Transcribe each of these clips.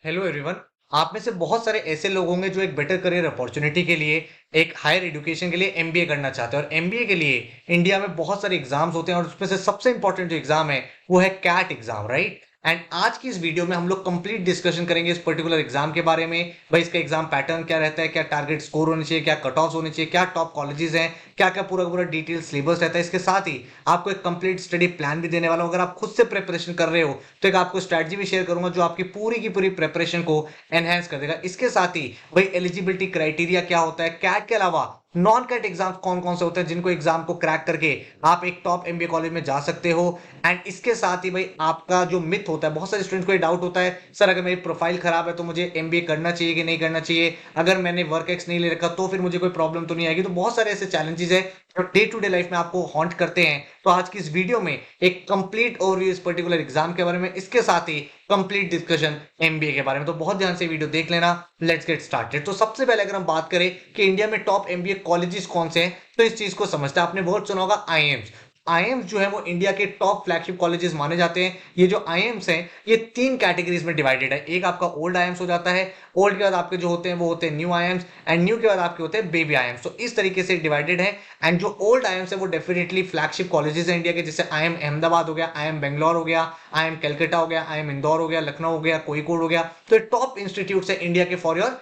Hello everyone. आप में से बहुत सारे ऐसे लोग होंगे जो एक बेटर करियर अपॉर्चुनिटी के लिए एक हायर एजुकेशन के लिए एमबीए करना चाहते हैं और एमबीए के लिए इंडिया में बहुत सारे एग्जाम्स होते हैं और उसमें से सबसे इंपॉर्टेंट जो एग्जाम है वो है कैट एग्जाम, राइट। एंड आज की इस वीडियो में हम लोग कंप्लीट डिस्कशन करेंगे इस पर्टिकुलर एग्जाम के बारे में। भाई इसका एग्जाम पैटर्न क्या रहता है, क्या टारगेट स्कोर होने चाहिए, क्या कट ऑफ होने चाहिए, क्या टॉप कॉलेजेस हैं, क्या क्या पूरा पूरा डिटेल सिलेबस रहता है। इसके साथ ही आपको एक कंप्लीट स्टडी प्लान भी देने वाला हूं। अगर आप खुद से प्रिपरेशन कर रहे हो तो एक आपको स्ट्रैटेजी भी शेयर करूंगा जो आपकी पूरी की पूरी प्रिपरेशन को एनहेंस कर देगा। इसके साथ ही भाई एलिजिबिलिटी क्राइटेरिया क्या होता है, कैट के अलावा नॉन कैट एग्जाम कौन कौन से होते हैं जिनको एग्जाम को क्रैक करके आप एक टॉप एमबीए कॉलेज में जा सकते हो। एंड इसके साथ ही भाई आपका जो मिथ होता है, बहुत सारे स्टूडेंट्स को ये डाउट होता है सर अगर मेरी प्रोफाइल खराब है तो मुझे एमबीए करना चाहिए कि नहीं करना चाहिए, अगर मैंने वर्क एक्स नहीं ले रखा तो फिर मुझे कोई प्रॉब्लम तो नहीं आएगी। तो बहुत सारे ऐसे चैलेंजेस है जो डे टू डे लाइफ में आपको हॉन्ट करते हैं। तो आज की इस वीडियो में एक कंप्लीट ओवरव्यू इस पर्टिकुलर एग्जाम के बारे में, इसके साथ ही कंप्लीट डिस्कशन एमबीए के बारे में। तो बहुत ध्यान से वीडियो देख लेना। Let's get started. तो सबसे पहले अगर हम बात करें कि इंडिया में टॉप एमबीए कॉलेजेस कौन से हैं तो इस चीज को समझते हैं। आपने वर्ड सुना होगा आईएम्स। आईएम्स जो है वो इंडिया के टॉप फ्लैगशिप कॉलेजेस माने जाते हैं। ये जो आईएम्स हैं ये तीन कैटेगरीज में डिवाइडेड है। एक आपका ओल्ड आईएम्स हो जाता है, ओल्ड के बाद आपके जो होते हैं वो होते हैं न्यू आईएम्स, एंड न्यू के बाद आपके होते हैं बेबी आईएम्स। तो इस तरीके से डिवाइडेड है। एंड जो ओल्ड आईएम्स है वो डेफिनेटली फ्लैगशिप कॉलेजेस है इंडिया के, जैसे आईएम अहमदाबाद हो गया, आईएम बेंगलोर हो गया, आईएम कलकत्ता हो गया, आईएम इंदौर हो गया, लखनऊ हो गया, कोझिकोड हो गया। तो टॉप इंस्टीट्यूट है इंडिया के for your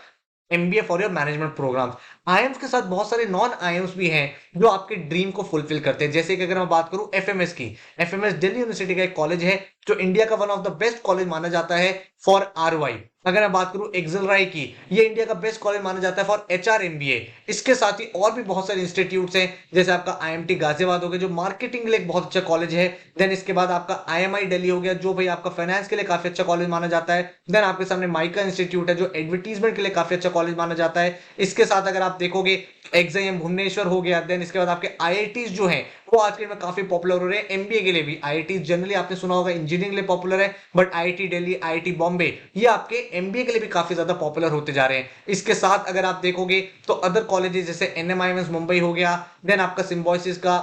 MBA for your management program. IIMs के साथ बहुत सारे नॉन आईएम्स भी हैं जो आपके ड्रीम को फुलफिल करते हैं। जैसे कि अगर मैं बात करूं एफएमएस की, एफएमएस दिल्ली यूनिवर्सिटी का एक कॉलेज है जो इंडिया का one of the best college माना जाता है फॉर आरवाई। अगर मैं बात करूं एक्सेलराई की, ये इंडिया का बेस्ट कॉलेज माना जाता है फॉर एचआर एमबीए। इसके साथ ही और भी बहुत सारे इंस्टीट्यूट्स हैं, जैसे आपका आईएमटी गाजियाबाद हो गया जो मार्केटिंग के लिए एक बहुत अच्छा कॉलेज है। देन इसके बाद आपका आईएमआई दिल्ली हो गया जो भाई आपका फाइनेंस के लिए काफी अच्छा कॉलेज माना जाता है। देन आपके सामने माइका इंस्टीट्यूट है जो एडवर्टीजमेंट के लिए काफी अच्छा कॉलेज माना जाता है। इसके साथ अगर आप देखोगे एग्जाम भुवनेश्वर हो गया। देन इसके बाद आपके आईआईटीज जो हैं वो आज के में काफी पॉपुलर हो रहे हैं एमबीए के लिए भी। आईआईटी जनरली आपने सुना होगा इंजीनियरिंग के लिए पॉपुलर है, but IIT Delhi, IIT Bombay ये आपके एमबीए के लिए भी काफी ज्यादा पॉपुलर होते जा रहे हैं। इसके साथ अगर आप देखोगे तो अदर कॉलेजेस जैसे एनएमआईएमएस मुंबई हो गया, देन आपका सिम्बोसिस का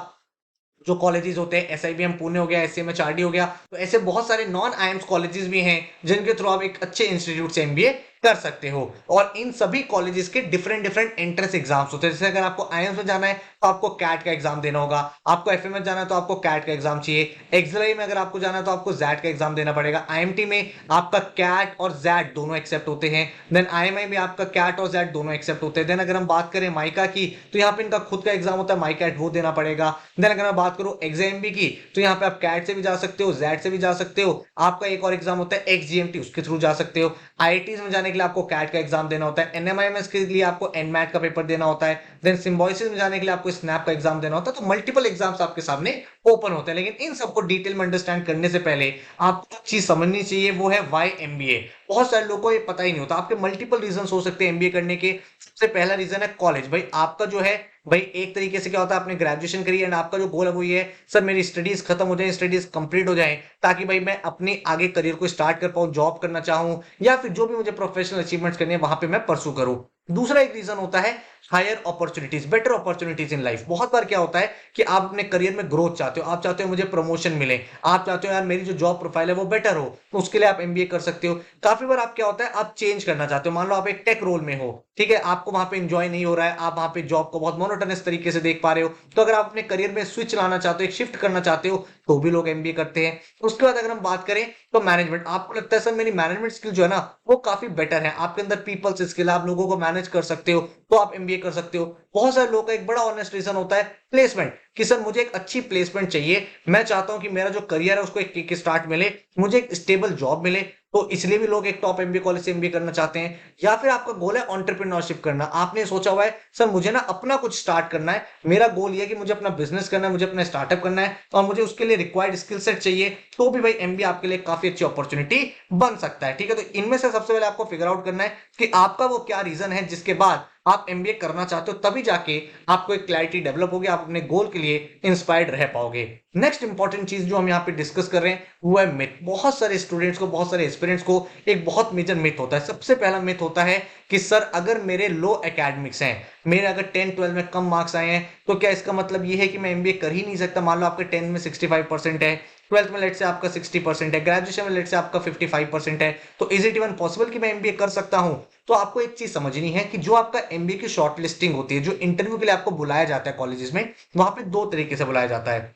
जो कॉलेजेस होते हैं एसआईबीएम पुणे हो गया, एसएमएचआरडी हो गया। तो ऐसे बहुत सारे नॉन आईएम्स कॉलेजेस भी हैं जिनके थ्रू आप एक अच्छे इंस्टीट्यूट से एमबीए कर सकते हो। और इन सभी कॉलेजेस के डिफरेंट डिफरेंट एंट्रेंस एग्जाम्स होते हैं। जैसे अगर आपको आईएम्स में जाना है तो आपको कैट का एग्जाम देना होगा, आपको एफएम में जाना है तो आपको कैट का एग्जाम चाहिए, एक्सएलआई में अगर आपको जाना है तो आपको जैट का एग्जाम देना पड़ेगा, आईएमटी में आपका कैट और जैट दोनों एक्सेप्ट होते हैं, देन आईएमआई में आपका कैट और जैट दोनों एक्सेप्ट होते हैं। देन अगर हम बात करें माइका की तो यहाँ पे इनका खुद का एग्जाम होता है माइकैट, वो देना पड़ेगा। देन अगर मैं बात करूं एग्जाम की तो यहाँ पे आप कैट से भी जा सकते हो, जैट से भी जा सकते हो। आपका एक और एग्जाम होता है एक्सजीएमटी, उसके थ्रू जा सकते हो। आईआईटीज में जाने के लिए आपको कैट का एग्जाम देना होता है, एनएमआईएमएस के लिए आपको एनमैट का पेपर देना होता है, देन सिम्बोसिस में जाने के लिए आपको स्नैप का एग्जाम देना होता है। तो मल्टीपल एग्जाम्स आपके सामने ओपन होते हैं। लेकिन इन सबको डिटेल में अंडरस्टैंड करने से पहले आपको एक चीज समझनी चाहिए, वो है वाई एमबीए। बहुत सारे लोगों को ये पता ही नहीं होता। आपके मल्टीपल रीजन हो सकते हैं एमबीए करने के। सबसे पहला रीजन है कॉलेज। भाई आपका जो है भाई एक तरीके से क्या होता है, आपने ग्रेजुएशन करी एंड आपका जो गोल है वो ये है सर मेरी स्टडीज खत्म हो जाए, स्टडीज कंप्लीट हो जाए ताकि भाई मैं अपनी आगे करियर को स्टार्ट कर पाऊं, जॉब करना चाहूं या फिर जो भी मुझे प्रोफेशनल अचीवमेंट्स करनी है वहां पे मैं परसू करूं। दूसरा एक रीजन होता है higher opportunities, better opportunities in life. बहुत बार क्या होता है कि आप अपने करियर में ग्रोथ चाहते हो, आप चाहते हो मुझे प्रमोशन मिले, आप चाहते हो यार मेरी जो जॉब प्रोफाइल है वो बेटर हो, तो उसके लिए आप एमबीए कर सकते हो। काफी बार आप क्या होता है आप चेंज करना चाहते हो, मान लो आप एक टेक रोल में हो, ठीक है, आपको वहां पे एंजॉय नहीं हो रहा है, आप वहां पे जॉब को बहुत मोनोटोनस तरीके से देख पा रहे हो, तो अगर आप अपने करियर में स्विच लाना चाहते हो, एक शिफ्ट करना चाहते हो, तो भी लोग एमबीए करते हैं। उसके बाद अगर हम बात करें तो मैनेजमेंट, आपको लगता है सर मेरी मैनेजमेंट स्किल जो है ना वो काफी बेटर है, आपके अंदर पीपल्स स्किल, आप लोगों को मैनेज कर सकते हो, तो आप एमबीए कर सकते हो। बहुत सारे लोगों का एक बड़ा ऑनेस्ट रीजन होता है प्लेसमेंट, कि सर मुझे एक अच्छी प्लेसमेंट चाहिए, मैं चाहता हूं कि मेरा जो करियर है उसको एक किक स्टार्ट मिले, मुझे एक स्टेबल जॉब मिले। तो इसलिए भी लोग एक टॉप एमबीए कॉलेज से एमबीए करना चाहते हैं। या फिर आपका गोल है एंटरप्रेन्योरशिप करना, आपने सोचा हुआ है सर मुझे ना अपना कुछ स्टार्ट करना है, मेरा गोल ये है कि मुझे अपना बिजनेस करना है, मुझे अपना स्टार्टअप करना है और मुझे उसके लिए रिक्वायर्ड स्किल सेट चाहिए, तो भी भाई एमबीए आपके लिए काफी अच्छी अपॉर्चुनिटी बन सकता है। ठीक है, तो इनमें से सबसे पहले आपको फिगर आउट करना है कि आपका वो क्या रीजन है जिसके बाद आप एमबीए करना चाहते हो, तभी जाके आपको एक क्लैरिटी डेवलप होगी, आप अपने गोल के लिए इंस्पायर्ड रह पाओगे। नेक्स्ट इंपॉर्टेंट चीज जो हम यहाँ पे डिस्कस कर रहे हैं वो है मिथ। बहुत सारे स्टूडेंट्स को, बहुत सारे एस्पिरेंट्स को एक बहुत मेजर मिथ होता है। सबसे पहला मिथ होता है कि सर अगर मेरे लो एकेडमिक्स हैं, मेरे अगर 10-12 में कम मार्क्स आए हैं तो क्या इसका मतलब ये है कि मैं एमबीए कर ही नहीं सकता। मान लो आपके 10 में 65% है, ट्वेल्थ में लेट से आपका 60% है, ग्रेजुएशन में लेट से आपका 55% है, तो इज इट इवन पॉसिबल कि मैं एमबीए कर सकता हूं? तो आपको एक चीज समझनी है कि जो आपका एमबीए की शॉर्ट लिस्टिंग होती है, जो इंटरव्यू के लिए आपको बुलाया जाता है कॉलेजेस में, वहां पे दो तरीके से बुलाया जाता है।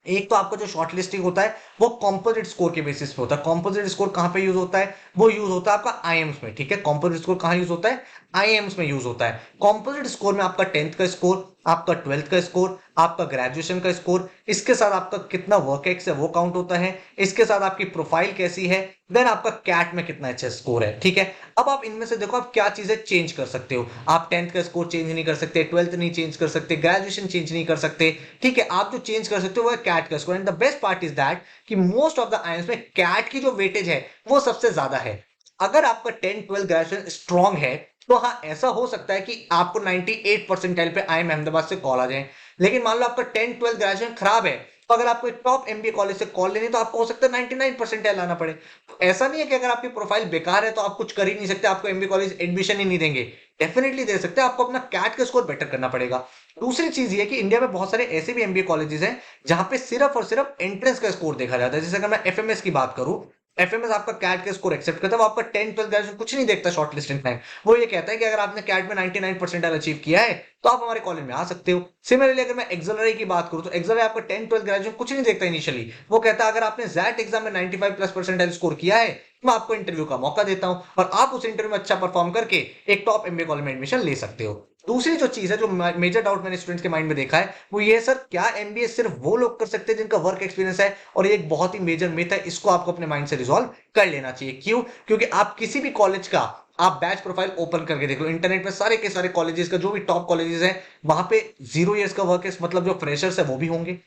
एक तो आपका जो शॉर्ट लिस्टिंग होता है वो कॉम्पोजिट स्कोर के बेसिस पे होता है। कॉम्पोजिट स्कोर कहां पे यूज होता है? वो यूज होता है आपका आईएम्स में, ठीक है। कॉम्पोजिट स्कोर कहां यूज होता है? आईएम्स में यूज होता है। कॉम्पोजिट स्कोर में आपका 10th का स्कोर, आपका 12th का स्कोर, आपका ग्रेजुएशन का स्कोर, इसके साथ आपका कितना वर्क एक्स है वो काउंट होता है, इसके साथ आपकी प्रोफाइल कैसी है, देन आपका कैट में कितना अच्छा स्कोर है, ठीक है। अब आप इनमें से देखो आप क्या चीजें चेंज कर सकते हो। आप 10th का स्कोर चेंज नहीं कर सकते, 12th नहीं चेंज कर सकते, ग्रेजुएशन चेंज नहीं कर सकते, ठीक है। आप जो चेंज कर सकते हो वो है कैट का score. And the best part is that कि मोस्ट ऑफ द आईएम्स में कैट की जो वेटेज है वो सबसे ज्यादा है। अगर आपका 10 12 ग्रेजुएशन स्ट्रांग है तो हाँ ऐसा हो सकता है कि आपको 98 परसेंटाइल पे आईएम अहमदाबाद से कॉल आ जाए। लेकिन मान लो आपका 10 12 ग्रेजुएशन खराब है, तो अगर आपको टॉप एमबीए कॉलेज से कॉल लेनी तो आपको हो सकता है 99 परसेंटाइल लाना पड़े। तो ऐसा नहीं है कि अगर आपकी प्रोफाइल बेकार है तो आप कुछ कर ही नहीं सकते, आपको एमबीए कॉलेज एडमिशन ही नहीं देंगे। डेफिनेटली दे सकते हैं, आपको अपना कैट का स्कोर बेटर करना पड़ेगा। दूसरी चीज ये कि इंडिया में बहुत सारे ऐसे भी एमबीए कॉलेजेस हैं जहां पे सिर्फ और सिर्फ एंट्रेंस का स्कोर देखा जाता है। जैसे अगर मैं एफएमएस की बात करूं, एफएमएस आपका कैट का स्कोर एक्सेप्ट करता है, वो आपका 10 12 ग्रेजुएशन कुछ नहीं देखता शॉर्ट लिस्टिंग में। वो ये कहता है कि अगर आपने कैट में 99 परसेंटाइल अचीव किया है तो आप हमारे कॉलेज में आ सकते हो। सिमिलरली अगर मैं एक्सेलरी की बात करूं तो एक्सेलरी आपका 10 12 ग्रेजुएशन कुछ नहीं देखता इनिशियली, वो कहता है अगर आपने जैट एग्जाम में 95 प्लस परसेंटाइल स्कोर किया है मैं आपको इंटरव्यू का मौका देता हूं और आप उस इंटरव्यू में अच्छा परफॉर्म करके एक टॉप एमबीए कॉलेज में एडमिशन ले सकते हो। दूसरी जो चीज है, जो मेजर डाउट मैंने स्टूडेंट्स के माइंड में देखा है, वो ये सर क्या एमबीए सिर्फ वो लोग कर सकते हैं जिनका वर्क एक्सपीरियंस है? और ये एक बहुत ही मेजर मिथ है, इसको आपको अपने माइंड से रिजॉल्व कर लेना चाहिए। क्यों? क्योंकि आप किसी भी कॉलेज का आप बैच प्रोफाइल ओपन करके देख लो इंटरनेट पे, सारे के सारे कॉलेजेस का जो भी टॉप कॉलेजेस है वहां पे 0 ईयर्स का वर्क एक्स मतलब जो फ्रेशर्स है वो भी होंगे,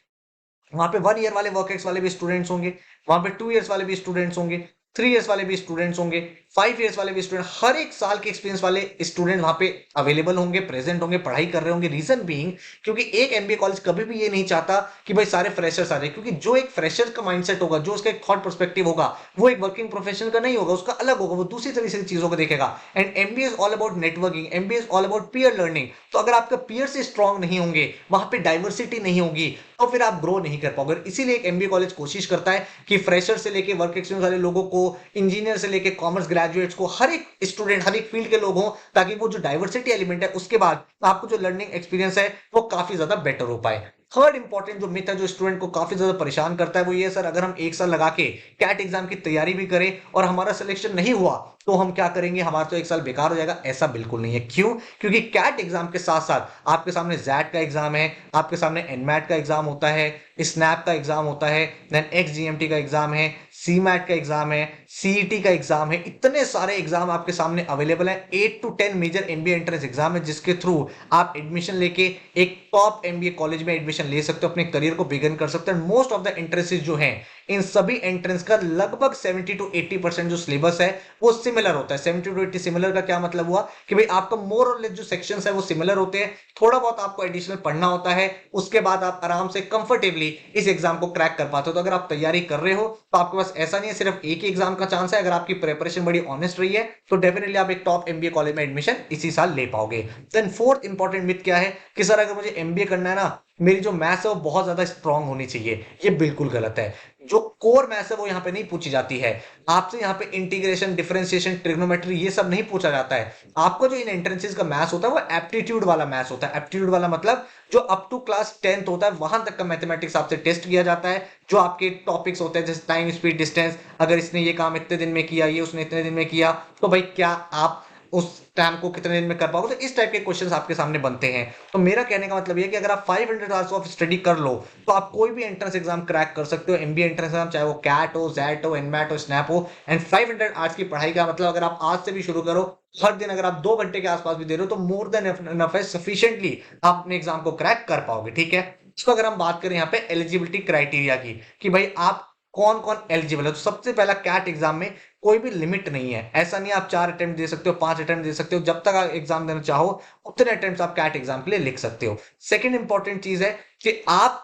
वहां पे 1 ईयर वाले वर्क एक्स वाले भी स्टूडेंट्स होंगे, वहां पे 2 ईयर्स वाले भी स्टूडेंट्स होंगे, 3 ईयर्स वाले भी स्टूडेंट्स होंगे, 5 ईयर्स वाले भी स्टूडेंट, हर एक साल के एक्सपीरियंस वाले स्टूडेंट वहां पे अवेलेबल होंगे, प्रेजेंट होंगे, पढ़ाई कर रहे होंगे। रीजन बीइंग क्योंकि एक एमबीए कॉलेज कभी भी ये नहीं चाहता कि भाई सारे फ्रेशर्स आ जाए, क्योंकि जो एक फ्रेशर का माइंडसेट होगा, जो उसका एक थॉट पर्सपेक्टिव होगा, वो एक वर्किंग प्रोफेशनल का नहीं होगा, उसका अलग होगा, वो दूसरी तरह से चीजों को देखेगा। And MBA is all about networking, MBA is all about peer learning. तो अगर आपका पीयर से स्ट्रांग नहीं होंगे, वहां पे डाइवर्सिटी नहीं होगी, तो फिर आप ग्रो नहीं कर पाओगे। इसीलिए एक एमबीए कॉलेज कोशिश करता है कि फ्रेशर से लेके वर्क एक्सपीरियंस वाले लोगों को, इंजीनियर से लेके कॉमर्स ग्रेजुएट्स को, हर एक स्टूडेंट हर एक फील्ड के लोग हों, ताकि वो जो डाइवर्सिटी एलिमेंट है उसके बाद आपको जो लर्निंग एक्सपीरियंस है वो काफी ज्यादा बेटर हो पाए। थर्ड इंपॉर्टेंट जो मिथ है जो स्टूडेंट को काफी ज्यादा परेशान करता है वो ये, सर अगर हम एक साल लगा के कैट एग्जाम की तैयारी भी करें और हमारा सिलेक्शन नहीं हुआ तो हम क्या करेंगे, हमारा तो एक साल बेकार हो जाएगा। ऐसा बिल्कुल नहीं है। क्यों? क्योंकि कैट एग्जाम के साथ साथ आपके सामने जैट का एग्जाम है, आपके सामने एनमैट का एग्जाम होता है, स्नैप का एग्जाम होता है, देन एक्सजीएमटी का एग्जाम है, सीमैट का एग्जाम है, सीईटी का एग्जाम है। इतने सारे एग्जाम आपके सामने अवेलेबल है। 8 to 10 major MBA entrance exam है जिसके थ्रू आप एडमिशन लेके एक टॉप एमबीए कॉलेज में एडमिशन ले सकते हो, अपने करियर को बिगिन कर सकते हो। मोस्ट ऑफ द एंट्रेंसेस जो हैं इन सभी एंट्रेंस का लगभग 70 to 80% जो सिलेबस है वो सिमिलर होता है। 70 to 80 सिमिलर का क्या मतलब हुआ कि भाई आपका मोर और लेस जो सेक्शंस है वो सिमिलर होते हैं, थोड़ा बहुत आपको एडिशनल पढ़ना होता है, उसके बाद आप आराम से कंफर्टेबली इस एग्जाम को क्रैक कर पाते हो। तो अगर आप तैयारी कर रहे हो तो आपके पास ऐसा नहीं है सिर्फ एक ही एग्जाम का चांस है। अगर आपकी प्रिपरेशन बड़ी ऑनेस्ट रही है तो डेफिनेटली आप एक टॉप एमबीए कॉलेज में एडमिशन इसी साल ले पाओगे। देन फोर्थ इंपॉर्टेंट मिथ क्या है कि सर अगर मुझे एमबीए करना है ना, मेरी जो मैथ्स है वो बहुत ज्यादा स्ट्रांग होनी चाहिए। ये बिल्कुल गलत है। जो कोर मैथ्स है वो यहाँ पे नहीं पूछी जाती है। आपसे यहाँ पे इंटीग्रेशन, डिफरेंशिएशन, ट्रिग्नोमेट्री ये सब नहीं पूछा जाता है। आपको जो इन एंट्रेंसेस का मैथ्स होता है वो एप्टीट्यूड वाला मैथ्स होता है। एप्टीट्यूड वाला मतलब जो अप टू क्लास 10th होता है वहां तक का मैथमेटिक्स आपसे टेस्ट किया जाता है। जो आपके टॉपिक्स होते हैं जैसे टाइम, स्पीड, डिस्टेंस, अगर इसने ये काम इतने दिन में किया, ये उसने इतने दिन में किया, तो भाई क्या आप उस टाइम को कितने दिन में कर पाओगे? तो इस टाइप के क्वेश्चंस आपके सामने बनते हैं। तो मेरा कहने का मतलब ये है कि अगर आप 500 आवर्स ऑफ स्टडी कर लो तो आप कोई भी एंट्रेंस एग्जाम क्रैक कर सकते हो। एमबीए एंट्रेंस एग्जाम चाहे वो कैट हो, जैट हो, एनमैट हो, स्नैप हो। एंड 500 आवर्स की पढ़ाई का मतलब अगर आप आज से भी शुरू करो, हर दिन अगर आप 2 घंटे के आसपास भी दे रहे हो तो मोर देन इनफ है, सफिशिएंटली आप अपने एग्जाम को क्रैक कर पाओगे। ठीक है। इसको अगर हम बात करें यहाँ पे एलिजिबिलिटी क्राइटेरिया की कि भाई आप कौन कौन एलिजिबल है, तो सबसे पहला कैट एग्जाम में कोई भी लिमिट नहीं है। ऐसा नहीं आप 4 अटेम्प्ट दे सकते हो, 5 अटेम्प्ट दे सकते हो, जब तक आप एग्जाम देना चाहो उतने अटेम्प्ट आप कैट एग्जाम के लिए लिख सकते हो। सेकंड इंपॉर्टेंट चीज है कि आप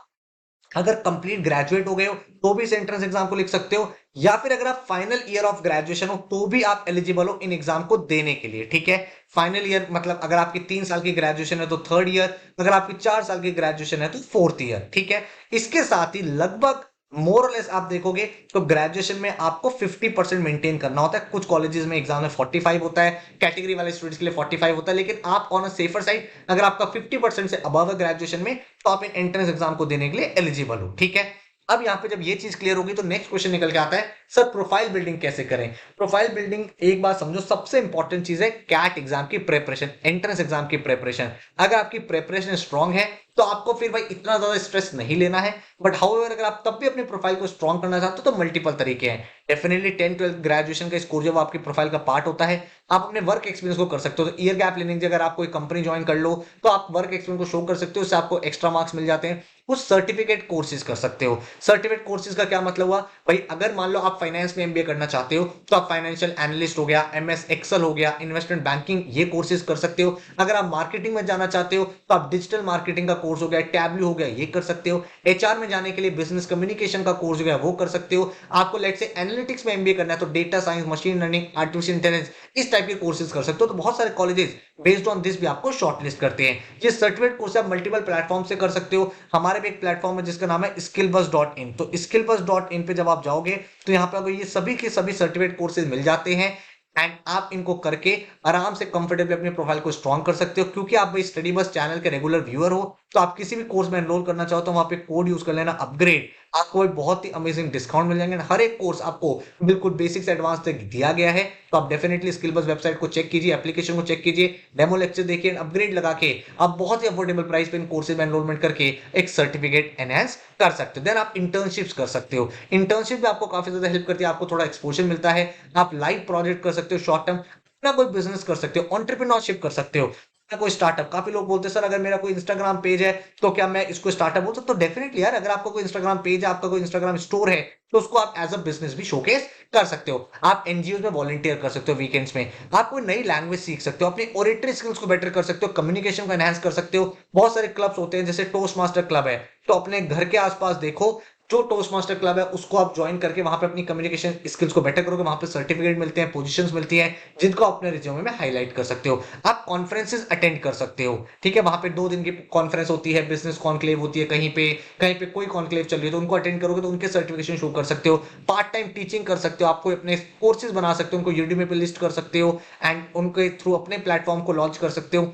अगर कंप्लीट ग्रेजुएट हो गए हो तो भी इस एंट्रेंस एग्जाम को लिख सकते हो, या फिर अगर आप फाइनल ईयर ऑफ ग्रेजुएशन हो तो भी आप एलिजिबल हो इन एग्जाम को देने के लिए। ठीक है। फाइनल ईयर मतलब अगर आपकी 3 साल की ग्रेजुएशन है तो 3rd ईयर, अगर आपकी 4 साल की ग्रेजुएशन है तो 4th ईयर। ठीक है। इसके साथ ही लगभग मोर और लेस आप देखोगे तो ग्रेजुएशन में आपको 50% मेंटेन करना होता है। कुछ कॉलेजेस में एग्जाम में 45 होता है, कैटेगरी वाले स्टूडेंट्स के लिए 45 होता है, लेकिन आप ऑन अ सेफर साइड अगर आपका 50% से अबव है ग्रेजुएशन में तो आप इन एंट्रेंस एग्जाम को देने के लिए एलिजिबल हो। ठीक है, अब यहाँ पे जब ये चीज क्लियर होगी तो नेक्स्ट क्वेश्चन निकल के आता है, सर प्रोफाइल बिल्डिंग कैसे करें। प्रोफाइल बिल्डिंग एक बात समझो, सबसे इंपॉर्टेंट चीज है कैट एग्जाम की प्रिपरेशन, एंट्रेंस एग्जाम की प्रिपरेशन। अगर आपकी प्रिपरेशन स्ट्रांग है तो आपको फिर भाई इतना ज्यादा स्ट्रेस नहीं लेना है। बट हाउएवर अगर आप तब भी अपने प्रोफाइल को स्ट्रांग करना चाहते हो तो मल्टीपल तरीके हैं। डेफिनेटली 10-12 ग्रेजुएशन का स्कोर जब आपकी प्रोफाइल का पार्ट होता है, आप अपने वर्क एक्सपीरियंस को कर सकते हो। तो ईयर गैप लेने की अगर आप कोई कंपनी ज्वाइन कर लो तो आप वर्क एक्सपीरियंस को शो कर सकते हो, उससे आपको एक्स्ट्रा मार्क्स मिल जाते हैं। कुछ सर्टिफिकेट कोर्सेज कर सकते हो। सर्टिफिकेट कोर्सेज का क्या मतलब हुआ भाई, अगर मान लो आप फाइनेंस में एमबीए करना चाहते हो तो आप फाइनेंशियल एनालिस्ट हो गया, एमएस एक्सेल हो गया, इन्वेस्टमेंट बैंकिंग, ये कोर्सेज कर सकते हो। अगर आप मार्केटिंग में जाना चाहते हो तो आप डिजिटल मार्केटिंग का कोर्स हो गया, टैबलू हो गया, ये कर सकते हो। एचआर में जाने के लिए बिजनेस कम्युनिकेशन का कोर्स हो गया, वो कर सकते हो। आपको लेट्स से एनालिटिक्स में एमबीए करना है तो data science, machine learning, artificial intelligence, इस टाइप के कोर्सेज कर सकते हो। तो बहुत सारे कॉलेजेस बेस्ड ऑन दिस भी आपको शॉर्टलिस्ट करते हैं। ये सर्टिफिकेट कोर्स आप मल्टीपल प्लेटफॉर्म से कर सकते हो। हमारे भी एक प्लेटफॉर्म है जिसका नाम है skillbus.in। तो skillbus.in पे जब आप जाओगे तो यहाँ पे आपको ये सभी के सभी सर्टिफिकेट कोर्सेज मिल जाते हैं एंड आप इनको करके आराम से कंफर्टेबली अपने प्रोफाइल को स्ट्रॉन्ग कर सकते हो। क्योंकि आप भाई स्टडी बस चैनल के रेगुलर व्यूअर हो तो आप किसी भी कोर्स में एनरोल करना चाहो तो वहां पे कोड यूज कर लेना अपग्रेड, आपको भाई बहुत ही अमेजिंग डिस्काउंट मिल जाएंगे। हर एक कोर्स आपको बिल्कुल बेसिक से एडवांस तक दिया गया है। तो आप डेफिनेटली स्किल बस वेबसाइट को चेक कीजिए, एप्लीकेशन को चेक कीजिए, डेमो लेक्चर देखिए, अपग्रेड लगा के आप बहुत ही अफोर्डेबल प्राइस पे इन कोर्सेज में एनरोलमेंट करके एक सर्टिफिकेट एनहांस कर सकते हो। देन आप इंटर्नशिप्स कर सकते हो। इंटर्नशिप भी आपको काफी ज्यादा हेल्प करती है, आपको थोड़ा एक्सपोजर मिलता है। आप लाइव प्रोजेक्ट कर सकते हो, शॉर्ट टर्म अपना कोई बिजनेस कर सकते हो, एंटरप्रेन्योरशिप कर सकते हो, अपना कोई स्टार्टअप। काफी लोग बोलते हैं सर अगर मेरा कोई इंस्टाग्राम पेज है तो क्या मैं इसको स्टार्टअप बोल सकता हूँ। तो डेफिनेटली यार, अगर आपका कोई इंस्टाग्राम पेज है, आपका कोई इंस्टाग्राम स्टोर है तो उसको आप एज अ बिजनेस भी शोकेस कर सकते हो। आप एनजीओ में वॉलंटियर कर सकते हो, वीकेंड्स में आप कोई नई लैंग्वेज सीख सकते हो, अपनी ओरेटरी स्किल्स को बेटर कर सकते हो, कम्युनिकेशन को एनहांस कर सकते हो। बहुत सारे क्लब्स होते हैं जैसे टोस्ट मास्टर क्लब है, तो अपने घर के आसपास देखो जो टोस्ट मास्टर क्लब है उसको आप ज्वाइन करके वहां पे अपनी कम्युनिकेशन स्किल्स को बेटर करोगे। वहां पे सर्टिफिकेट मिलते हैं, पोजीशंस मिलती हैं जिनको आप अपने रिज्यूमे में हाईलाइट कर सकते हो। आप कॉन्फ्रेंसेस अटेंड कर सकते हो, ठीक है, वहां पे 2 दिन की कॉन्फ्रेंस होती है, बिजनेस कॉन्क्लेव होती है, कहीं पे कोई कॉन्क्लेव चल रही है तो उनको अटेंड करोगे तो उनके सर्टिफिकेशन शो कर सकते हो। पार्ट टाइम टीचिंग कर सकते हो, आपको अपने कोर्सेज बना सकते हो, उनको यूडीमी पे लिस्ट कर सकते हो एंड उनके थ्रू अपने प्लेटफॉर्म को लॉन्च कर सकते हो।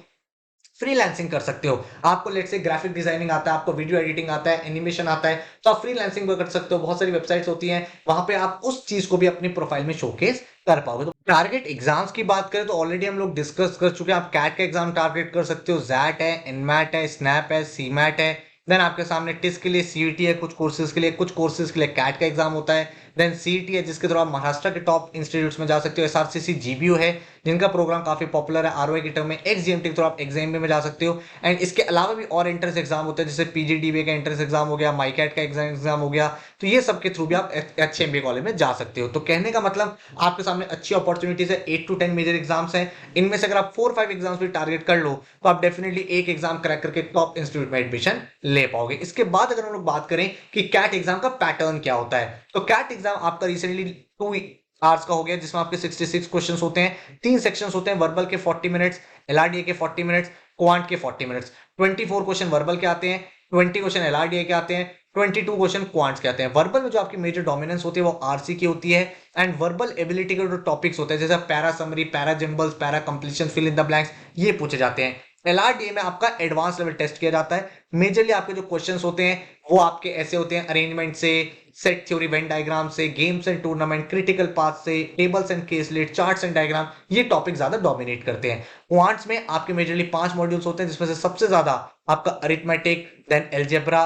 फ्रीलांसिंग कर सकते हो, आपको लेट्स से ग्राफिक डिजाइनिंग आता है, आपको वीडियो एडिटिंग आता है, एनिमेशन आता है, तो आप फ्रीलांसिंग भी कर सकते हो। बहुत सारी वेबसाइट्स होती हैं, वहां पे आप उस चीज को भी अपनी प्रोफाइल में शोकेस कर पाओगे। तो टारगेट एग्जाम्स की बात करें तो ऑलरेडी हम लोग डिस्कस कर चुके हैं। आप कैट का एग्जाम टारगेट कर सकते हो, जैट है, एनमैट है, स्नैप है, सीमैट है। देन आपके सामने टिस के लिए सीईटी है, कुछ कोर्सेज के लिए, कुछ कोर्सेज के लिए कैट का एग्जाम होता है। देन सीईटी है जिसके थ्रू आप महाराष्ट्र के टॉप इंस्टीट्यूट्स में जा सकते हो। एसआरसीसी जीबीयू है जिनका प्रोग्राम काफी पॉपुलर है, आरओआई की टर्म में एक्सजीएमटी के थ्रू आप एग्जाम में जा सकते हो। एंड इसके अलावा भी और एंट्रेंस एग्जाम होते हैं जैसे पीजीडीबी का एंट्रेंस एग्जाम हो गया, माईकैट का एग्जाम हो गया। तो ये सब के थ्रू भी आप अच्छे एमबीए कॉलेज में जा सकते हो। तो कहने का मतलब आपके सामने अच्छी अपॉर्चुनिटीज है, 8 to 10 मेजर एग्जाम्स हैं। इनमें से अगर आप 4-5 एग्जाम्स भी टारगेट कर लो तो आप डेफिनेटली एक एग्जाम क्रैक करके टॉप इंस्टीट्यूट में एडमिशन ले पाओगे। इसके बाद अगर हम लोग बात करें कि कैट एग्जाम का पैटर्न क्या होता है, तो कैट एग्जाम आपका रिसेंटली 2 आवर्स का हो गया जिसमें आपके 66 क्वेश्चंस होते हैं। 3 सेक्शंस होते हैं, वर्बल के 40 मिनट्स, एलआरडीए के 40 मिनट्स, क्वांट के 40 मिनट्स। 24 क्वेश्चन वर्बल के आते हैं, 20 क्वेश्चन एलआरडीए के आते हैं, 22 क्वेश्चन क्वांट्स के आते हैं। वर्बल में जो आपकी मेजर डोमिनेंस होती है वो आरसी की होती है। एंड वर्बल एबिलिटी के जो टॉपिक्स होते हैं जैसे para summary, para jumbles, para completion, fill in the blanks, ये पूछे जाते हैं। एलआरडीए में आपका एडवांस लेवल टेस्ट किया जाता है। मेजरली आपके जो क्वेश्चंस होते हैं वो आपके ऐसे होते हैं, अरेंजमेंट से, सेट थ्योरी, वेन डायग्राम से, games and tournament, critical path से, tables and caselet, charts and diagram, ये टॉपिक ज्यादा डोमिनेट करते हैं। क्वांट्स में आपके मेजरली 5 मॉड्यूल्स होते हैं जिसमें से सबसे ज्यादा आपका अरिथमेटिक, देन एल्जेब्रा,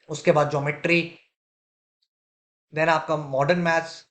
उसके बाद ज्योमेट्री, देन आपका modern maths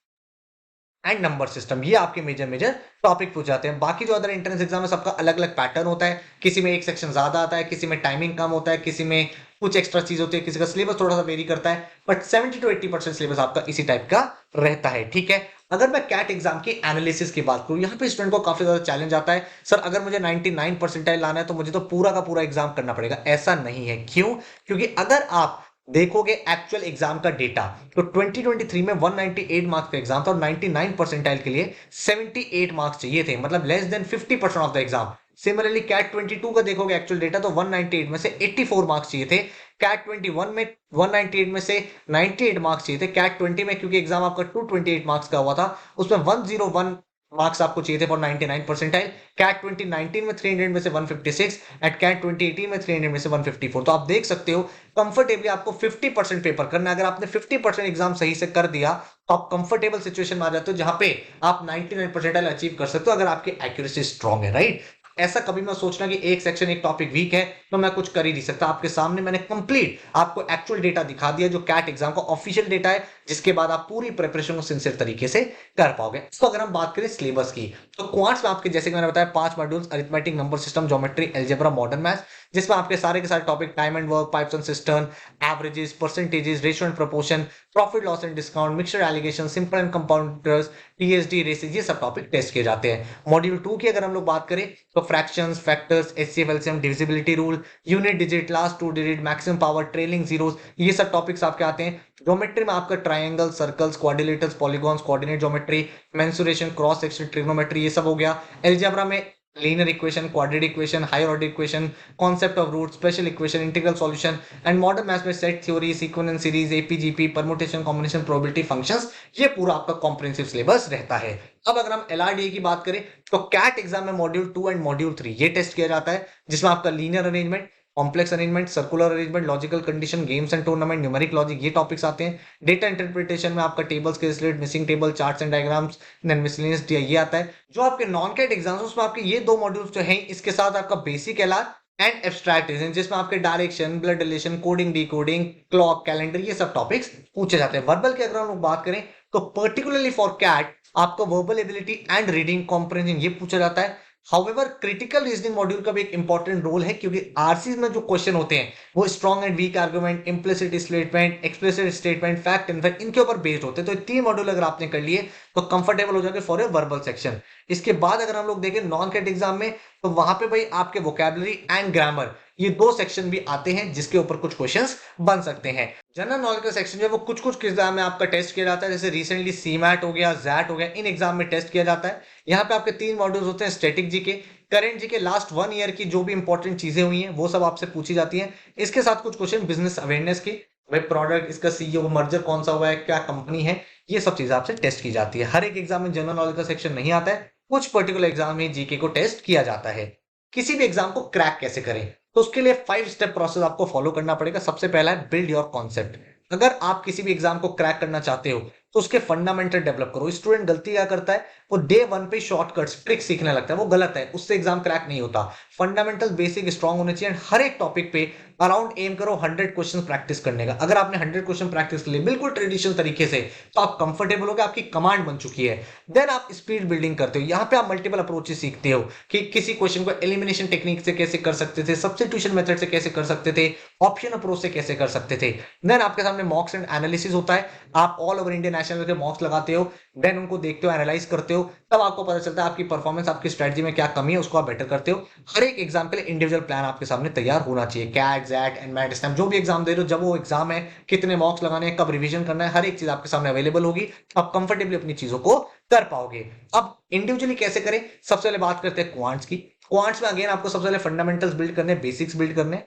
and number system, ये आपके मेजर मेजर टॉपिक पूछ जाते हैं। बाकी जो अदर एंट्रेंस एग्जाम है सबका अलग अलग पैटर्न होता है, किसी में एक सेक्शन ज्यादा आता है, किसी में टाइमिंग कम होता है, किसी में कुछ एक्स्ट्रा चीज होती है, किसी का सिलेबस थोड़ा सा वेरी करता है, बट 70 to 80% सिलेबस आपका इसी टाइप का रहता है। ठीक है, अगर मैं कैट एग्जाम की एनालिसिस की बात करूं, यहाँ पे स्टूडेंट को काफी ज्यादा चैलेंज आता है, सर अगर मुझे 99 परसेंटाइल लाना है तो मुझे तो पूरा का पूरा एग्जाम करना पड़ेगा। ऐसा नहीं है, क्यों? क्योंकि अगर आप देखोगे एक्चुअल एग्जाम का डेटा तो 2023 में 198 मार्क्स का एग्जाम था और 99 परसेंटाइल के लिए 78 मार्क्स चाहिए थे, मतलब less than 50% of the exam similarly CAT 22 का देखोगे एक्चुअल डेटा तो 198 में से 84 मार्क्स चाहिए थे, कैट 21 में 198 में से 98 मार्क्स चाहिए थे, कैट 20 में क्योंकि एग्जाम आपका 228 मार्क्स का हुआ था उसमें 101 मार्क्स आपको चाहिए थे फॉर 99 परसेंटाइल, कैट 2019 में 300 में से 156 एट कैट 2018 में 300 में से 154। तो आप देख सकते हो कंफर्टेबली आपको 50% पेपर करना है। अगर आपने 50% एग्जाम सही से कर दिया तो आप कंफर्टेबल सिचुएशन में आ जाते हो जहां पे आप 99 परसेंटाइल अचीव कर सकते हो अगर आपकी एक्यूरेसी स्ट्रांग है, राइट। ऐसा कभी मत सोचना कि एक सेक्शन एक टॉपिक वीक है तो मैं कुछ कर ही नहीं सकता। आपके सामने मैंने कंप्लीट आपको एक्चुअल डेटा दिखा दिया जो कैट एग्जाम का ऑफिशियल डेटा है, जिसके बाद आप पूरी प्रिपरेशन को सिंसियर तरीके से कर पाओगे। तो अगर हम बात करें सिलेबस की तो क्वांट्स में आपके जैसे कि मैंने बताया 5 modules, arithmetic, number system, geometry, algebra, modern maths, जिसमें आपके सारे के सारे topic time and work, pipes and cistern, averages, percentages, ratio and proportion, profit loss and discount, mixture alligation, simple and compounders, TSD, races, ये सब topic test किए जाते हैं। मॉड्यूल 2 की अगर हम लोग बात करें तो fractions, factors, HCF, LCM, divisibility rule, unit digit, last 2 digit, maximum power, trailing zeros, ये सब टॉपिक्स आपके आते हैं। ज्योमेट्री में आपका triangle, circles, quadrilaterals, polygons, coordinate geometry, mensuration, cross section, trigonometry, ये सब हो गया। अलजेब्रा में linear equation, quadratic equation, higher order equation, concept of root, special equation, integral solution and modern maths में set theory, sequence series, AP GP, permutation, combination, probability, functions, ये पूरा आपका comprehensive syllabus रहता है। अब अगर हम एलआरडीए की बात करें तो कैट एग्जाम में मॉड्यूल 2 एंड मॉड्यूल 3 ये टेस्ट किया जाता है, जिसमें आपका linear arrangement, complex arrangement, circular arrangement, logical condition, games and tournament, numeric logic, ये टॉपिक्स आते हैं। डेटा इंटरप्रिटेशन में आपका टेबल्स के related, missing table, charts and diagrams, then miscellaneous ये आता है। जो आपके नॉन कैट एग्जाम्स उसमें आपके ये दो मॉड्यूल्स जो हैं इसके साथ आपका basic LR and abstract reasoning, जिसमें आपके direction, blood relation, coding, decoding, clock, calendar, ये सब टॉपिक्स पूछे जाते हैं। वर्बल की अगर हम लोग बात करें तो पर्टिकुलरली फॉर कैट आपको verbal ability and reading comprehension ये पूछा जाता है। हाउएवर क्रिटिकल रीजनिंग मॉड्यूल का भी एक इंपॉर्टेंट रोल है, क्योंकि आरसी में जो क्वेश्चन होते हैं वो strong and weak argument, implicit statement, explicit statement, fact and fact, इनके ऊपर बेस्ड होते हैं। तो ये तीन मॉड्यूल अगर आपने कर लिए तो कंफर्टेबल हो जाएगा फॉर ए वर्बल सेक्शन। इसके बाद अगर हम लोग देखें नॉन कैट एग्जाम में तो वहां पे भाई आपके वोकैबुलरी एंड ग्रामर ये दो सेक्शन भी आते हैं जिसके ऊपर कुछ क्वेश्चंस बन सकते हैं। जनरल नॉलेज का सेक्शन जो है वो कुछ कुछ एग्जाम में आपका टेस्ट किया जाता है, जैसे रिसेंटली सीमैट हो गया, जैट हो गया, इन एग्जाम में टेस्ट किया जाता है। यहाँ पे आपके तीन मॉड्यूल्स होते हैं, static GK, current GK, last 1 year की जो भी इंपॉर्टेंट चीजें हुई हैं वो सब आपसे पूछी जाती हैं। इसके साथ कुछ क्वेश्चन बिजनेस अवेयरनेस की, भाई प्रोडक्ट, इसका सीईओ, मर्जर कौन सा हुआ है, क्या कंपनी है, ये सब चीजें आपसे टेस्ट की जाती है। हर एक एग्जाम में जनरल नॉलेज का सेक्शन नहीं आता है, कुछ पर्टिकुलर एग्जाम में जीके को टेस्ट किया जाता है। किसी भी एग्जाम को क्रैक कैसे करें तो उसके लिए 5 स्टेप प्रोसेस आपको फॉलो करना पड़ेगा। सबसे पहला है बिल्ड योर कॉन्सेप्ट। अगर आप किसी भी एग्जाम को क्रैक करना चाहते हो तो उसके फंडामेंटल डेवलप करो। स्टूडेंट गलती क्या करता है, वो डे 1 पे शॉर्टकट्स ट्रिक सीखने लगता है, वो गलत है, उससे एग्जाम क्रैक नहीं होता। फंडामेंटल बेसिक स्ट्रांग होने चाहिए। हर एक टॉपिक पे अराउंड एम करो 100 क्वेश्चन प्रैक्टिस करने का। अगर आपने 100 क्वेश्चन प्रैक्टिस कर लिए बिल्कुल ट्रेडिशनल तरीके से तो आप कंफर्टेबल हो गए, आपकी कमांड बन चुकी है। देन आप स्पीड बिल्डिंग करते हो, यहाँ पे आप मल्टीपल अप्रोचेस सीखते हो कि किसी क्वेश्चन को एलिमिनेशन टेक्निक से कैसे कर सकते थे, सब्स्टिट्यूशन मेथड से कैसे कर सकते थे, ऑप्शन अप्रोच से कैसे कर सकते थे। देन आपके सामने मॉक्स एंड एनालिसिस होता है, आप ऑल ओवर इंडिया नेशनल के मॉक्स लगाते हो, देन उनको देखते हो, एनालाइज करते हो, तब आपको पता चलता है आपकी परफॉर्मेंस, आपकी स्ट्रेटजी में क्या कमी है, उसको आप बेटर करते हो। हर एक एग्जाम के लिए इंडिविजुअल प्लान आपके सामने तैयार होना चाहिए। कैट, जैट, एनमैट, स्टैम्प, जो भी एग्जाम दे रहे हो, जब वो एग्जाम है, कितने मॉक्स लगाने हैं, कब रिवीजन करना है, हर एक चीज आपके सामने अवेलेबल होगी, आप कंफर्टेबली अपनी चीजों को कर पाओगे। अब इंडिविजुअली कैसे करें, सबसे पहले बात करते हैं क्वांट्स की। क्वांट्स में अगेन आपको सबसे पहले फंडामेंटल्स बिल्ड करने, बेसिक्स बिल्ड करने।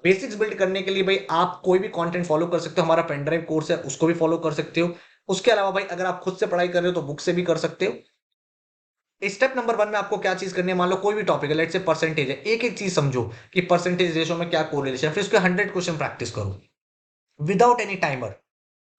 बेसिक्स बिल्ड करने के लिए भाई आप कोई भी कंटेंट फॉलो कर सकते हो, हमारा पेन ड्राइव कोर्स है उसको भी फॉलो कर सकते हो। उसके अलावा भाई अगर आप खुद से पढ़ाई कर रहे हो तो बुक से भी कर सकते हो। स्टेप नंबर 1 में आपको क्या चीज करनी है, मान लो कोई भी टॉपिक है, लेट्स से परसेंटेज है, एक एक चीज समझो कि परसेंटेज रेशो में क्या कोरिलेशन है, फिर उसके 100 क्वेश्चन प्रैक्टिस करो विदाउट एनी टाइमर,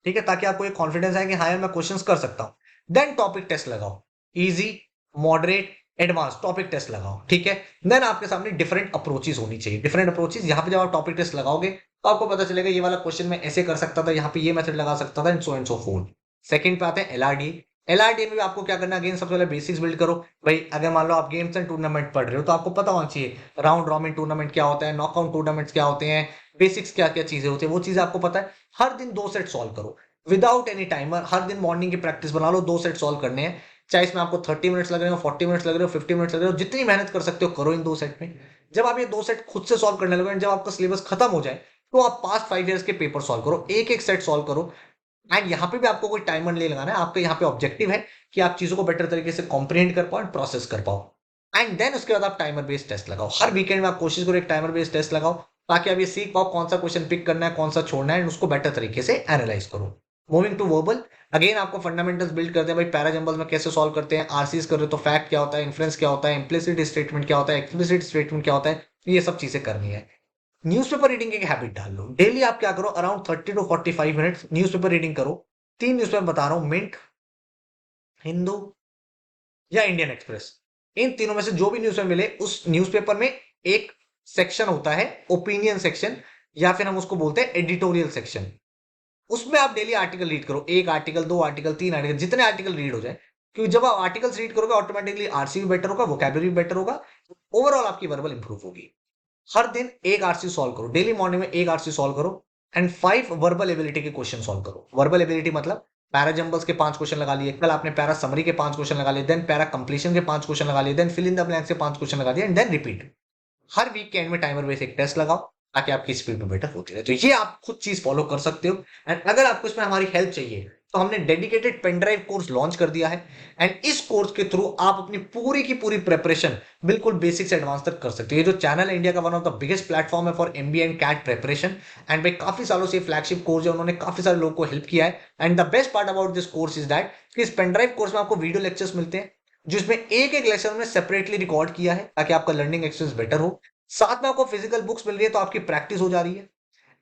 ठीक है, ताकि आपको एक कॉन्फिडेंस आए कि हाँ यार मैं क्वेश्चंस कर सकता हूं। देन टॉपिक टेस्ट लगाओ, easy, moderate, advance topic test लगाओ, ठीक है। देन आपके सामने डिफरेंट अप्रोचेस होनी चाहिए, डिफरेंट अप्रोचेस। यहाँ पे जब आप टॉपिक टेस्ट लगाओगे तो आपको पता चलेगा ये वाला क्वेश्चन मैं ऐसे कर सकता था, यहाँ पे ये मेथड लगा सकता था, एंड सो फोर्थ। सेकंड पे आते हैं एलआरडी। एलआरडी में भी आपको क्या करना है, अगेन सबसे पहले बेसिक्स बिल्ड करो। भाई अगर मान लो आप गेम्स एंड टूर्नामेंट पढ़ रहे हो तो आपको पता होना चाहिए राउंड रॉबिन टूर्नामेंट क्या होता है, नॉकआउट टूर्नामेंट्स क्या होते हैं, बेसिक्स क्या क्या चीजें होती है, वो चीजें आपको पता है। हर दिन 2 सेट सॉल्व करो विदाउट एनी टाइमर। हर दिन मॉर्निंग की प्रैक्टिस बना लो, 2 सेट सॉल्व करने हैं, चाहे इसमें आपको 30 मिनट्स लग रहे हो, 40 मिनट्स लग रहे हो, 50 मिनट्स लग रहे हो, जितनी मेहनत कर सकते हो करो इन 2 सेट में। जब आप ये 2 सेट खुद से सॉल्व करने लगो, जब आपका सिलेबस खत्म हो जाए तो आप पास्ट 5 ईयर्स के पेपर सॉल्व करो, एक एक सेट सॉल्व करो। एंड यहाँ पे भी आपको कोई टाइमर नहीं लगाना है, आपका यहाँ पे ऑब्जेक्टिव है कि आप चीजों को बेटर तरीके से कॉम्प्रिहेंड कर पाओ एंड प्रोसेस कर पाओ। एंड देन उसके बाद आप टाइमर बेस्ड टेस्ट लगाओ। हर वीकेंड में आप कोशिश करो एक टाइमर बेस्ड टेस्ट लगाओ, ताकि आप ये सीख पाओ कौन सा क्वेश्चन पिक करना है, कौन सा छोड़ना है, एंड उसको बेटर तरीके से एनालाइज करो। मूविंग टू वर्बल, अगेन आपको फंडामेंटल्स बिल्ड करते हैं भाई, पैराजंबल्स में कैसे सॉल्व करते हैं, आरसीज कर रहे हो तो फैक्ट क्या होता है, इन्फ्रेंस क्या होता है, इम्प्लिसिट स्टेटमेंट क्या होता है, एक्सप्लिसिट स्टेटमेंट क्या होता है, ये सब चीजें करनी है। न्यूज़पेपर रीडिंग की एक हैबिट डाल लो। डेली आप क्या करो, around 30 to 45 minutes newspaper reading करो। 3 न्यूज़पेपर बता रहा हूँ, मिंट, हिंदू या इंडियन एक्सप्रेस। इन तीनों में से जो भी न्यूज़पेपर मिले, उस न्यूज़पेपर में एक सेक्शन होता है ओपिनियन सेक्शन, या फिर हम उसको बोलते हैं एडिटोरियल सेक्शन। उसमें आप डेली आर्टिकल रीड करो, 1 आर्टिकल, 2 आर्टिकल, 3 आर्टिकल, जितने आर्टिकल रीड हो जाए। क्योंकि जब आप आर्टिकल्स रीड करोगे ऑटोमेटिकली आरसी भी बेटर होगा, वोकैबुलरी भी बेटर होगा, ओवरऑल आपकी वर्बल इंप्रूव होगी। हर दिन एक आरसी सॉल्व करो, डेली मॉर्निंग में एक आरसी सॉल्व करो, एंड 5 वर्बल एबिलिटी के क्वेश्चन सॉल्व करो। वर्बल एबिलिटी मतलब पैराजंबल्स के 5 क्वेश्चन लगा लिए, कल आपने पैरा समरी के 5 क्वेश्चन लगा लिए, देन पैरा कंप्लीशन के 5 क्वेश्चन लगा लिए, then fill in the blanks के 5 क्वेश्चन लगा दिए, एंड देन रिपीट। हर वीक के एंड में टाइमर बेस एक टेस्ट लगाओ, ताकि आपकी स्पीड में बेटर होती रहे। तो ये आप खुद चीज फॉलो कर सकते हो। एंड अगर आपको इसमें हमारी हेल्प चाहिए, तो हमने dedicated pen drive course launch कर दिया है, एंड इस कोर्स के थ्रू आप अपनी पूरी की पूरी प्रिपरेशन बिल्कुल बेसिक से एडवांस तक कर सकते हो। ये जो चैनल है इंडिया का one of the biggest platform है for MBA and CAT preparation, and भाई काफी सालों से फ्लैगशिप कोर्स है, उन्होंने काफी सारे लोगों को हेल्प किया है। And the best part about this course is that कि इस पेन ड्राइव कोर्स में आपको वीडियो लेक्चर्स मिलते हैं, जिसमें एक एक लेक्चर में सेपरेटली रिकॉर्ड किया है, ताकि आपका लर्निंग एक्सपीरियंस बेटर हो। साथ में आपको फिजिकल बुक्स मिल रही है, तो आपकी प्रैक्टिस हो जा रही है।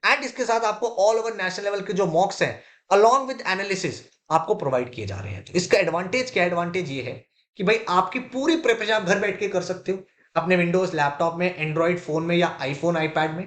एंड इसके साथ आपको ऑल ओवर नेशनल लेवल के जो मॉक्स हैं अलॉन्ग विद एनालिसिस आपको प्रोवाइड किए जा रहे हैं। तो इसका एडवांटेज क्या, एडवांटेज ये है कि भाई आपकी पूरी प्रिपरेशन आप घर बैठ के कर सकते हो, अपने विंडोज लैपटॉप में, एंड्रॉइड फोन में, या आईफोन आईपैड में।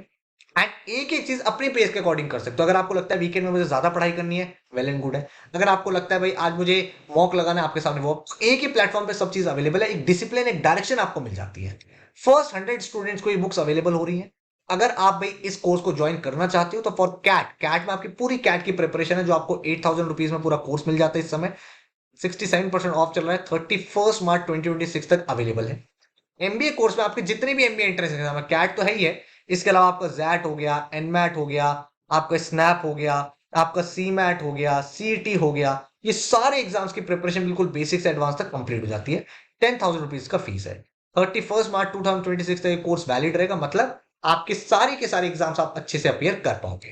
एंड एक एक चीज अपने पेस के अकॉर्डिंग कर सकते हो। अगर आपको लगता है वीकेंड में मुझे ज्यादा पढ़ाई करनी है, वेल एंड गुड है। अगर आपको लगता है भाई आज मुझे मॉक लगाना है आपके सामने, वो एक ही प्लेटफॉर्म पे सब चीज अवेलेबल है, एक डिसिप्लिन, एक डायरेक्शन आपको मिल जाती है। फर्स्ट 100 स्टूडेंट्स को ये बुक्स अवेलेबल हो रही है। अगर आप भाई इस कोर्स को ज्वाइन करना चाहते हो, तो फॉर कैट, कैट में आपकी पूरी कैट की प्रिपरेशन है, जो आपको 8,000 रुपीज में पूरा कोर्स मिल जाता है। इस समय 67% ऑफ चल रहा है, 31 मार्च 2026 तक अवेलेबल है। एमबीए कोर्स में आपके जितने भी एमबीए एंट्रेंस एग्जाम है, कैट तो है ही है, इसके अलावा आपका जैट हो गया, एनमैट हो गया, आपका स्नैप हो गया, आपका सी मैट हो गया, सीटी हो गया, ये सारे एग्जाम्स की प्रिपरेशन बिल्कुल बेसिक से एडवांस तक कंप्लीट हो जाती है। 10,000 रुपीज का फीस है। 31 मार्च 2026 तक ये कोर्स वैलिड रहेगा, मतलब आपके सारे के सारे एग्जाम्स आप अच्छे से अपियर कर पाओगे।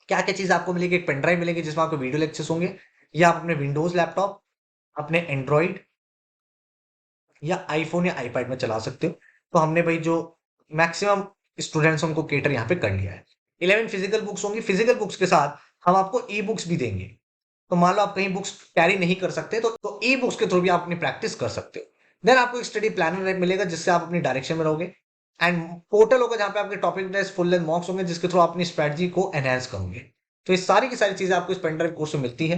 क्या क्या चीज आपको मिलेगी, एक पेन ड्राइव मिलेगी जिसमें आपको वीडियो लेक्चर्स होंगे, या आप अपने विंडोज लैपटॉप, अपने एंड्रॉइड या आईफोन या आईपैड में चला सकते हो। तो हमने भाई जो मैक्सिमम स्टूडेंट्स उनको केटर यहाँ पे कर लिया है। 11 फिजिकल बुक्स होंगी, फिजिकल बुक्स के साथ हम आपको ई बुक्स भी देंगे। तो मान लो आप कहीं बुक्स कैरी नहीं कर सकते, तो ई बुक्स के थ्रू भी आप अपनी प्रैक्टिस कर सकते हो। देन आपको एक स्टडी प्लानर मिलेगा, जिससे आप अपनी डायरेक्शन में रहोगे। एंड पोर्टल होगा जहां पे आपके topic test, full length mocks होंगे, जिसके थ्रू आप अपनी स्ट्रेटजी को एनहेंस करोगे। तो ये सारी की सारी चीजें आपको इस पेन ड्राइव कोर्स में मिलती है।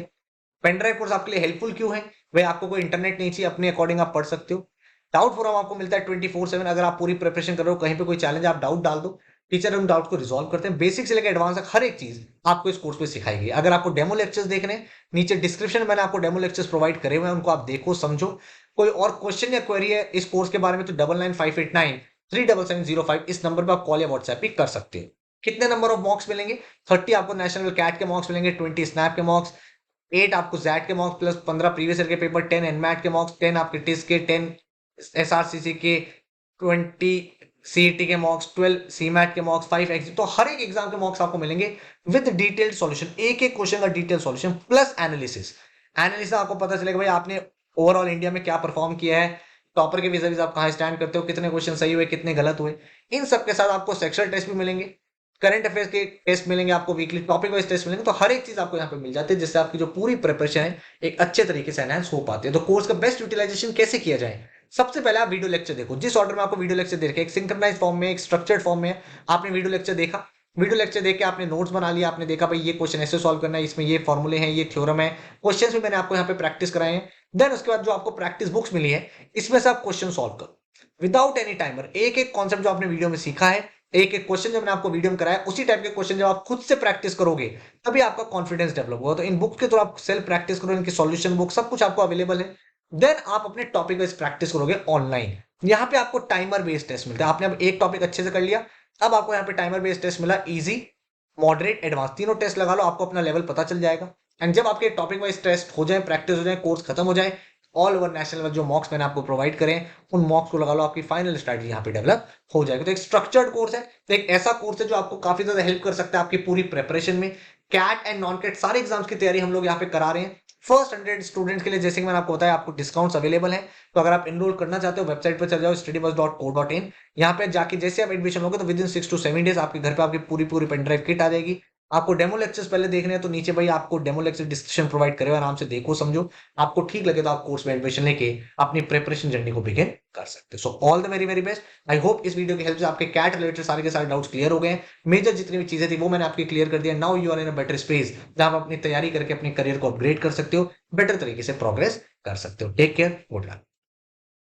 पेन ड्राइव कोर्स आपके लिए हेल्पफुल क्यों है भाई, आपको कोई इंटरनेट नहीं चाहिए, अपने अकॉर्डिंग आप पढ़ सकते हो। डाउट फोरम आपको मिलता है 24/7। अगर आप पूरी प्रिपरेशन कर रहे हो, कहीं पे कोई चैलेंज, आप डाउट डाल दो, टीचर उन डाउट को रिजॉल्व करते हैं। बेसिक से लेकर एडवांस तक हर एक चीज आपको इस कोर्स में सिखाई गई। अगर आपको डेमो लेक्चर्स देखने हैं, नीचे डिस्क्रिप्शन में मैंने आपको डेमो लेक्चर्स प्रोवाइड करे हुए हैं, उनको आप देखो, समझो। कोई और क्वेश्चन या क्वेरी है इस कोर्स के बारे में, तो 9958937705 इस नंबर पर आप कॉल या व्हाट्सएप भी कर सकते हो। कितने नंबर ऑफ मॉक्स मिलेंगे? 30 आपको नेशनल कैट के मॉक्स मिलेंगे, 20 स्नैप के मॉक्स, 8 आपको जैट के मॉक्स, प्लस 15 प्रीवियस ईयर के पेपर, 10 एनमैट के मॉक्स, 10 आपके टिस के, 10 एसआरसीसी के, 20 सीईटी के मॉक्स, 12 सीमैट के मॉक्स, 5 एग्जिट। तो हर एक एग्जाम के मॉक्स आपको मिलेंगे विद डिटेल्ड सॉल्यूशन, एक एक क्वेश्चन का detail solution plus analysis. Analysis आपको पता चलेगा भाई आपने ओवरऑल इंडिया में क्या परफॉर्म किया है, टॉपर के vis-a-vis आप कहां स्टैंड करते हो, कितने क्वेश्चन सही हुए, कितने गलत हुए। इन सब के साथ आपको सेक्शनल टेस्ट भी मिलेंगे, करंट अफेयर्स के टेस्ट मिलेंगे, आपको वीकली टॉपिक वाइज टेस्ट मिलेंगे। तो हर एक चीज आपको यहाँ पे मिल जाती है, जिससे आपकी जो पूरी प्रिपरेशन है एक अच्छे तरीके से एनहांस हो पाती है। तो कोर्स का बेस्ट यूटिलाइजेशन कैसे किया जाए? सबसे पहले आप वीडियो लेक्चर देखो, जिस ऑर्डर में आपको वीडियो लेक्चर देखे, एक सिंक्रोनाइज फॉर्म में, एक स्ट्रक्चर्ड फॉर्म में आपने वीडियो लेक्चर देखा। वीडियो लेक्चर देख के आपने नोट्स बना लिया, आपने देखा भाई ये क्वेश्चन ऐसे सॉल्व करना है, इसमें ये फॉर्मूले हैं, ये थ्योरम है, क्वेश्चंस भी मैंने आपको यहाँ पे प्रैक्टिस कराए हैं। देन उसके बाद जो आपको प्रैक्टिस बुक्स मिली है, इसमें से आप क्वेश्चन सॉल्व करो विदाउट एनी टाइमर। एक एक कॉन्सेप्ट जो आपने वीडियो में सीखा है, एक एक क्वेश्चन जो मैंने आपको वीडियो में कराया, उसी टाइप के क्वेश्चन जब आप खुद से प्रैक्टिस करोगे, तभी आपका कॉन्फिडेंस डेवलप होगा। तो इन बुक्स के थ्रू आप सेल्फ प्रैक्टिस करो, इनकी सॉल्यूशन बुक सब कुछ आपको अवेलेबल है। देन आप अपने टॉपिक वाइज प्रैक्टिस करोगे ऑनलाइन। यहाँ पे आपको टाइमर बेस्ड टेस्ट मिलता है। आपने अब एक टॉपिक अच्छे से कर लिया, अब आपको यहाँ पे टाइमर बेस्ड टेस्ट मिला, इजी, मॉडरेट, एडवांस, तीनों टेस्ट लगा लो, आपको अपना लेवल पता चल जाएगा। एंड जब आपके टॉपिक वाइज टेस्ट हो जाए, प्रैक्टिस हो जाए, कोर्स खत्म हो जाए, ऑल ओवर नेशनल लेवल जो मॉक्स मैंने आपको प्रोवाइड करें, उन मॉक्स को लगा लो, आपकी फाइनल स्ट्रैटेजी यहाँ पे डेवलप हो जाएगी। तो एक स्ट्रक्चर्ड कोर्स है, तो एक ऐसा कोर्स है जो आपको काफी ज्यादा हेल्प कर सकता है आपकी पूरी प्रिपरेशन में। कैट एंड नॉन कैट सारे एग्जाम्स की तैयारी हम लोग यहाँ पे करा रहे हैं। फर्स्ट 100 स्टूडेंट्स के लिए जैसे कि मैंने आपको बताया, आपको डिस्काउंट्स अवेलेबल है। तो अगर आप एनरोल करना चाहते हो, वेबसाइट पर चल जाओ studybus.co.in। यहाँ पे जाके जैसे आप एडमिशन लोगे तो विद इन 6 to 7 डेज आपके घर पे आपकी पूरी पूरी पेन ड्राइव किट आ जाएगी। आपको डेमो लेक्चर्स पहले देखने हैं तो नीचे भाई आपको डेमो लेक्चर डिस्कशन प्रोवाइड करे, आराम से देखो समझो, आपको ठीक लगे तो आप कोर्स में एडमिशन लेके अपनी प्रिपरेशन जर्नी को बिगिन कर सकते हो। So all the very very best. I hope इस वीडियो की हेल्प से आपके कैट रिलेटेड सारे के सारे डाउट्स क्लियर हो गए हैं। मेजर जितनी भी चीजें थी वो मैंने आपकी क्लियर कर दिया। Now you are in a better space जहां आप अपनी तैयारी करके अपने करियर को अपग्रेड कर सकते हो, बेटर तरीके से प्रोग्रेस कर सकते हो। Take care, good luck.